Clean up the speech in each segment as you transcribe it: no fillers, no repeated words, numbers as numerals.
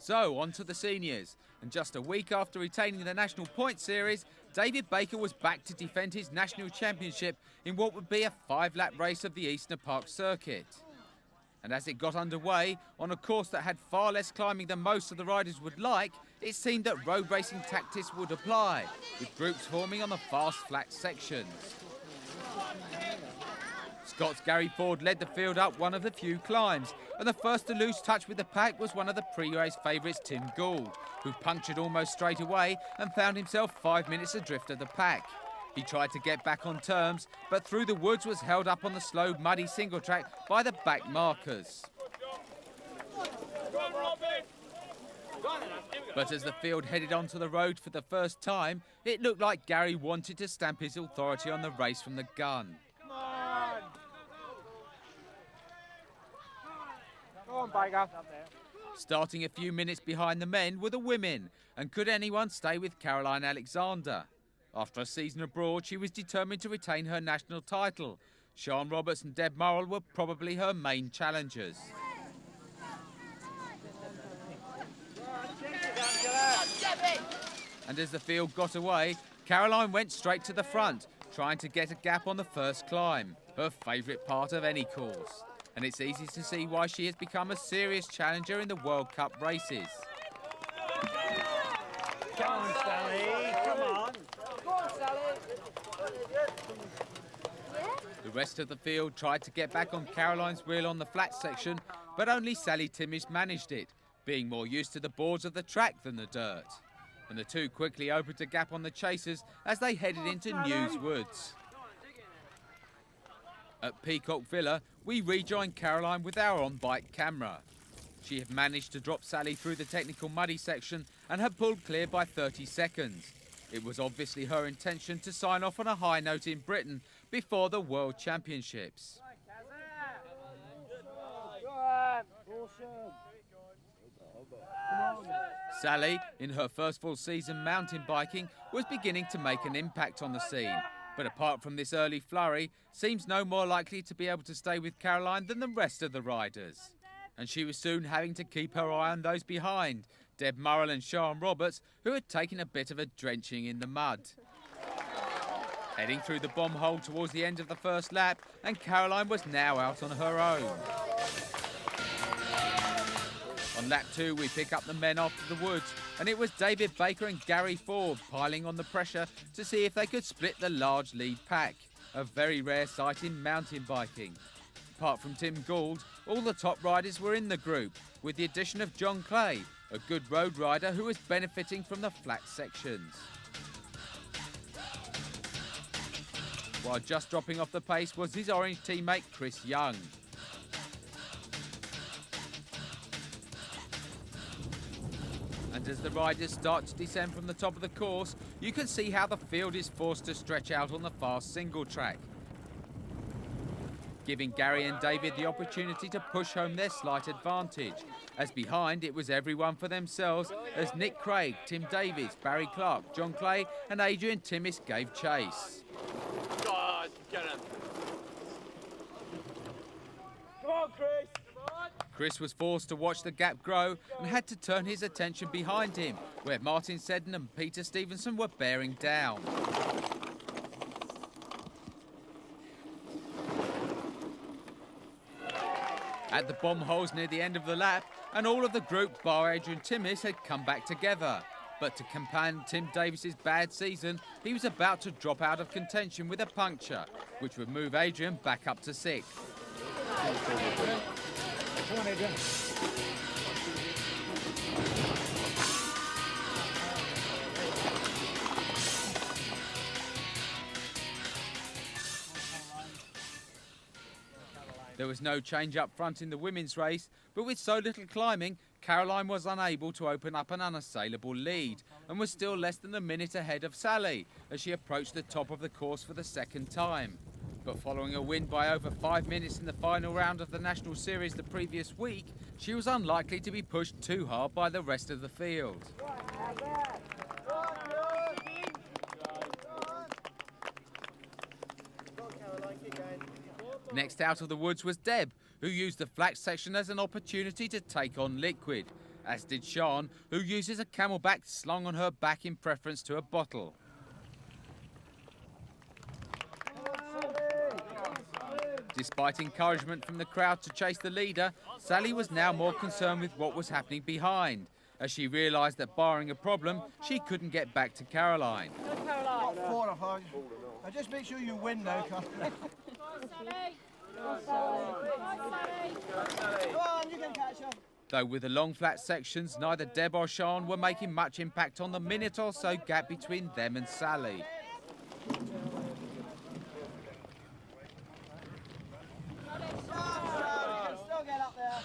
So, on to the seniors. And just a week after retaining the National Point Series, David Baker was back to defend his national championship in what would be a 5-lap race of the Eastnor Park circuit. And as it got underway, on a course that had far less climbing than most of the riders would like, it seemed that road racing tactics would apply, with groups forming on the fast, flat sections. Scott's Gary Ford led the field up one of the few climbs, and the first to lose touch with the pack was one of the pre-race favourites, Tim Gould, who punctured almost straight away and found himself 5 minutes adrift of the pack. He tried to get back on terms, but through the woods was held up on the slow, muddy single track by the back markers. But as the field headed onto the road for the first time, it looked like Gary wanted to stamp his authority on the race from the gun. Go on, Baker. Starting a few minutes behind the men were the women, and could anyone stay with Caroline Alexander? After a season abroad, she was determined to retain her national title. Sian Roberts and Deb Murrell were probably her main challengers. And as the field got away, Caroline went straight to the front, trying to get a gap on the first climb, her favourite part of any course. And it's easy to see why she has become a serious challenger in the World Cup races. Come on, Sally. Come on. Go on, Sally. The rest of the field tried to get back on Caroline's wheel on the flat section, but only Sally Timmis managed it, being more used to the boards of the track than the dirt. And the two quickly opened a gap on the chasers as they headed into News Woods. At Peacock Villa, we rejoined Caroline with our on-bike camera. She had managed to drop Sally through the technical muddy section and had pulled clear by 30 seconds. It was obviously her intention to sign off on a high note in Britain before the World Championships. Sally, in her first full season mountain biking, was beginning to make an impact on the scene. But apart from this early flurry, seems no more likely to be able to stay with Caroline than the rest of the riders. And she was soon having to keep her eye on those behind, Deb Murrell and Sian Roberts, who had taken a bit of a drenching in the mud. Heading through the bomb hole towards the end of the first lap, and Caroline was now out on her own. On lap 2, we pick up the men after the woods, and it was David Baker and Gary Ford piling on the pressure to see if they could split the large lead pack, a very rare sight in mountain biking. Apart from Tim Gould, all the top riders were in the group, with the addition of John Clay, a good road rider who was benefiting from the flat sections. While just dropping off the pace was his orange teammate Chris Young. And as the riders start to descend from the top of the course, you can see how the field is forced to stretch out on the fast single track, giving Gary and David the opportunity to push home their slight advantage, as behind it was everyone for themselves as Nick Craig, Tim Davies, Barry Clark, John Clay and Adrian Timmis gave chase. God, get him. Come on, Chris. Chris was forced to watch the gap grow and had to turn his attention behind him, where Martin Seddon and Peter Stevenson were bearing down. At the bomb holes near the end of the lap, and all of the group bar Adrian Timmis had come back together. But to compound Tim Davies' bad season, he was about to drop out of contention with a puncture, which would move Adrian back up to 6th. Come on, Adrian. There was no change up front in the women's race, but with so little climbing, Caroline was unable to open up an unassailable lead and was still less than a minute ahead of Sally as she approached the top of the course for the second time. But following a win by over 5 minutes in the final round of the National Series the previous week, she was unlikely to be pushed too hard by the rest of the field. Next out of the woods was Deb, who used the flat section as an opportunity to take on liquid, as did Sian, who uses a camelback slung on her back in preference to a bottle. Despite encouragement from the crowd to chase the leader, Sally was now more concerned with what was happening behind, as she realised that barring a problem, she couldn't get back to Caroline. Caroline. 4 or 5. Now just make sure you win now, Carl. Go on, you can catch her. Though with the long flat sections, neither Deb or Sian were making much impact on the minute or so gap between them and Sally. Still get up there.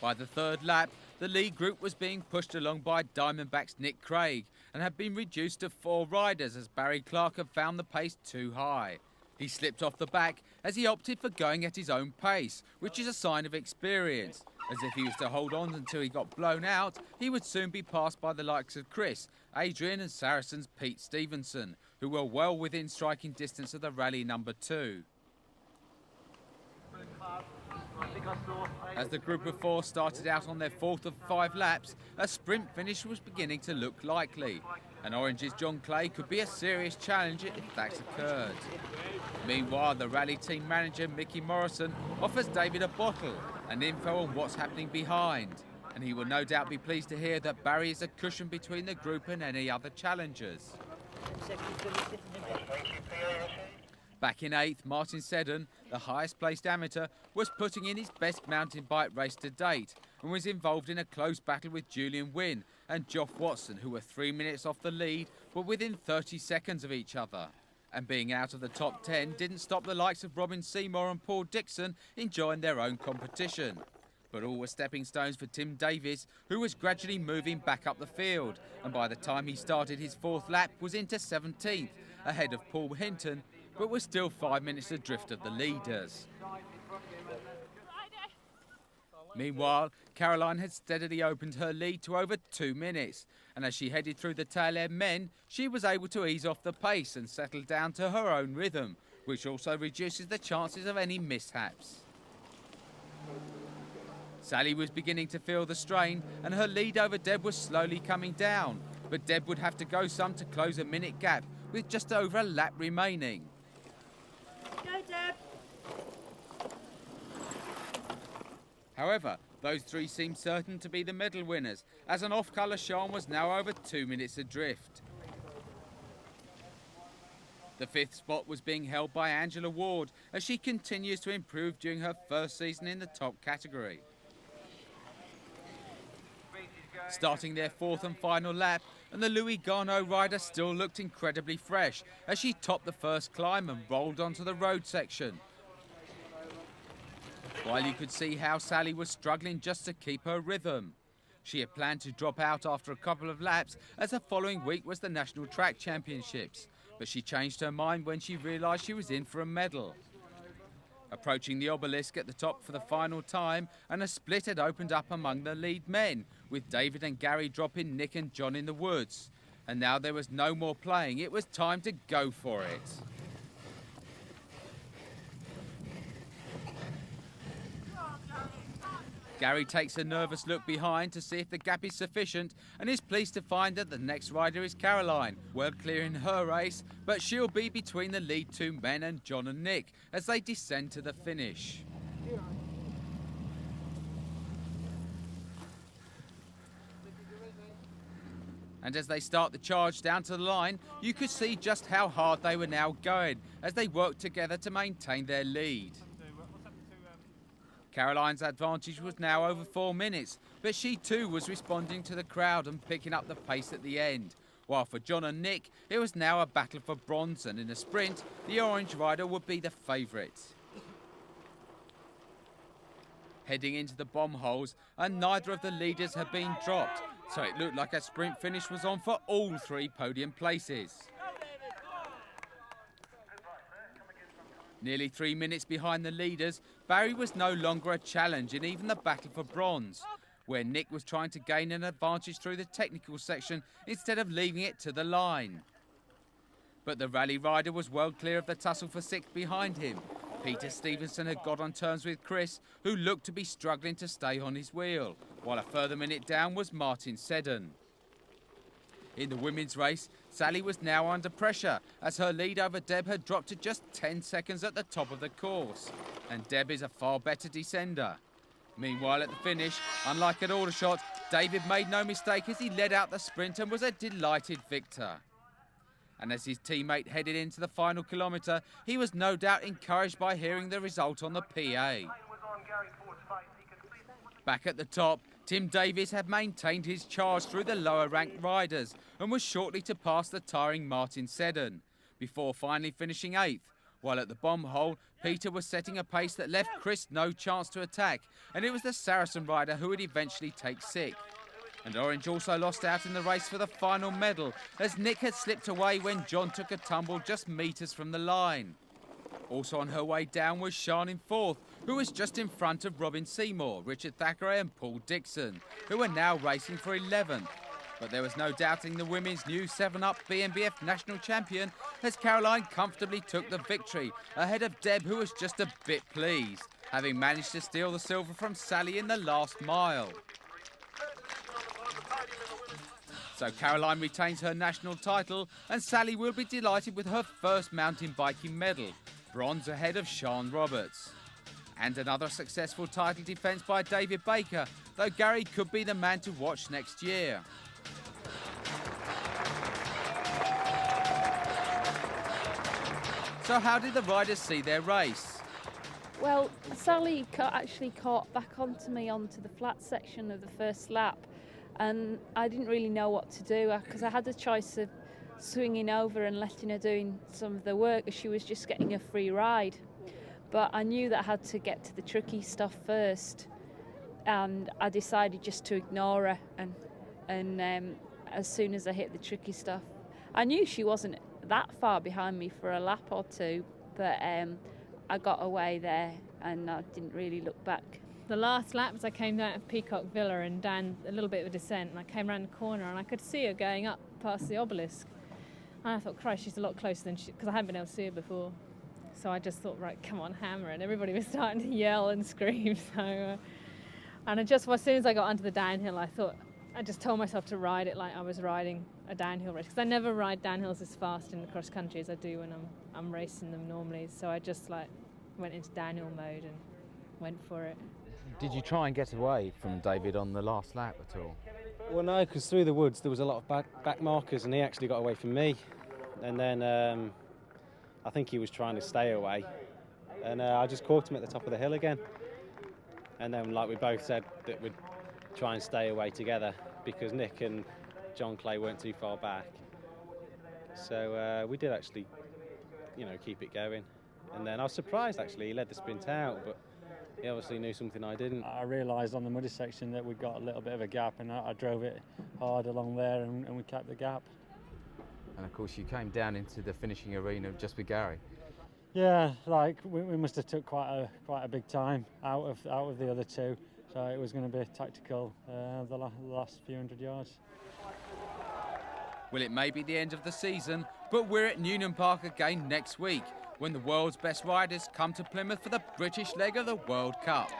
By the third lap, the lead group was being pushed along by Diamondback's Nick Craig and had been reduced to 4 riders as Barry Clark had found the pace too high. He slipped off the back as he opted for going at his own pace, which is a sign of experience, as if he was to hold on until he got blown out, he would soon be passed by the likes of Chris, Adrian and Saracen's Pete Stevenson, who were well within striking distance of the rally number 2. As the group of 4 started out on their 4th of 5 laps, a sprint finish was beginning to look likely, and Orange's John Clay could be a serious challenge if that occurred. Meanwhile, the rally team manager Mickey Morrison offers David a bottle and info on what's happening behind, and he will no doubt be pleased to hear that Barry is a cushion between the group and any other challengers. Back in 8th, Martin Seddon, the highest placed amateur, was putting in his best mountain bike race to date and was involved in a close battle with Julian Wynne and Geoff Watson, who were 3 minutes off the lead but within 30 seconds of each other. And being out of the top 10 didn't stop the likes of Robin Seymour and Paul Dixon enjoying their own competition. But all were stepping stones for Tim Davies, who was gradually moving back up the field, and by the time he started his 4th lap was into 17th, ahead of Paul Hinton, but was still 5 minutes adrift of the leaders. Meanwhile, Caroline had steadily opened her lead to over 2 minutes, and as she headed through the tail-end men, she was able to ease off the pace and settle down to her own rhythm, which also reduces the chances of any mishaps. Sally was beginning to feel the strain, and her lead over Deb was slowly coming down, but Deb would have to go some to close a minute gap with just over a lap remaining. Go, Deb. However, those 3 seemed certain to be the medal winners, as an off-colour Sian was now over 2 minutes adrift. The 5th spot was being held by Angela Ward, as she continues to improve during her first season in the top category. Starting their 4th and final lap, and the Louis Garneau rider still looked incredibly fresh as she topped the first climb and rolled onto the road section. While you could see how Sally was struggling just to keep her rhythm. She had planned to drop out after a couple of laps as the following week was the National Track Championships, but she changed her mind when she realised she was in for a medal. Approaching the obelisk at the top for the final time, and a split had opened up among the lead men, with David and Gary dropping Nick and John in the woods. And now there was no more playing, it was time to go for it. Gary takes a nervous look behind to see if the gap is sufficient and is pleased to find that the next rider is Caroline, well clear in her race, but she'll be between the lead 2 men and John and Nick as they descend to the finish. And as they start the charge down to the line, you could see just how hard they were now going as they worked together to maintain their lead. Caroline's advantage was now over 4 minutes, but she too was responding to the crowd and picking up the pace at the end. While for John and Nick, it was now a battle for bronze, and in a sprint, the orange rider would be the favourite. Heading into the bomb holes, and neither of the leaders had been dropped. So it looked like a sprint finish was on for all 3 podium places. Nearly 3 minutes behind the leaders, Barry was no longer a challenge in even the battle for bronze, where Nick was trying to gain an advantage through the technical section instead of leaving it to the line. But the rally rider was well clear of the tussle for 6th behind him. Peter Stevenson had got on terms with Chris, who looked to be struggling to stay on his wheel, while a further minute down was Martin Seddon. In the women's race, Sally was now under pressure as her lead over Deb had dropped to just 10 seconds at the top of the course, and Deb is a far better descender. Meanwhile, at the finish, unlike at Aldershot, David made no mistake as he led out the sprint and was a delighted victor. And as his teammate headed into the final kilometre, he was no doubt encouraged by hearing the result on the PA. Back at the top, Tim Davies had maintained his charge through the lower-ranked riders and was shortly to pass the tiring Martin Seddon, before finally finishing 8th, while at the bomb hole, Peter was setting a pace that left Chris no chance to attack, and it was the Saracen rider who would eventually take 6th. And Orange also lost out in the race for the final medal, as Nick had slipped away when John took a tumble just metres from the line. Also on her way down was Sian in 4th, who was just in front of Robin Seymour, Richard Thackeray and Paul Dixon, who were now racing for 11th. But there was no doubting the women's new 7-up BMBF national champion, as Caroline comfortably took the victory, ahead of Deb, who was just a bit pleased, having managed to steal the silver from Sally in the last mile. So Caroline retains her national title, and Sally will be delighted with her first mountain biking medal, bronze ahead of Sian Roberts. And another successful title defence by David Baker, though Gary could be the man to watch next year. So how did the riders see their race? Well, Sally actually caught back onto me onto the flat section of the first lap, and I didn't really know what to do because I had the choice of swinging over and letting her doing some of the work as she was just getting a free ride. But I knew that I had to get to the tricky stuff first, and I decided just to ignore her. And as soon as I hit the tricky stuff, I knew she wasn't that far behind me for a lap or two, but I got away there and I didn't really look back. The last lap, as I came down of Peacock Villa and down a little bit of a descent, and I came around the corner and I could see her going up past the obelisk. And I thought, Christ, she's a lot closer than she, because I hadn't been able to see her before. So I just thought, right, come on, hammer. And everybody was starting to yell and scream. So, and as soon as I got onto the downhill, I just told myself to ride it like I was riding a downhill race. Because I never ride downhills as fast in the cross country as I do when I'm racing them normally. So I just went into downhill mode and went for it. Did you try and get away from David on the last lap at all? Well, no, because through the woods there was a lot of back markers and he actually got away from me. And then I think he was trying to stay away. And I just caught him at the top of the hill again. And then we both said that we'd try and stay away together because Nick and John Clay weren't too far back. So we did actually, keep it going. And then I was surprised actually, he led the sprint out, but he obviously knew something I didn't. I realised on the muddy section that we got a little bit of a gap, and I drove it hard along there and we kept the gap. And of course you came down into the finishing arena just with Gary. Yeah, we must have took quite a big time out of the other two, so it was going to be tactical the last few hundred yards. Well, it may be the end of the season, but we're at Eastnor Park again next week, when the world's best riders come to Plymouth for the British leg of the World Cup.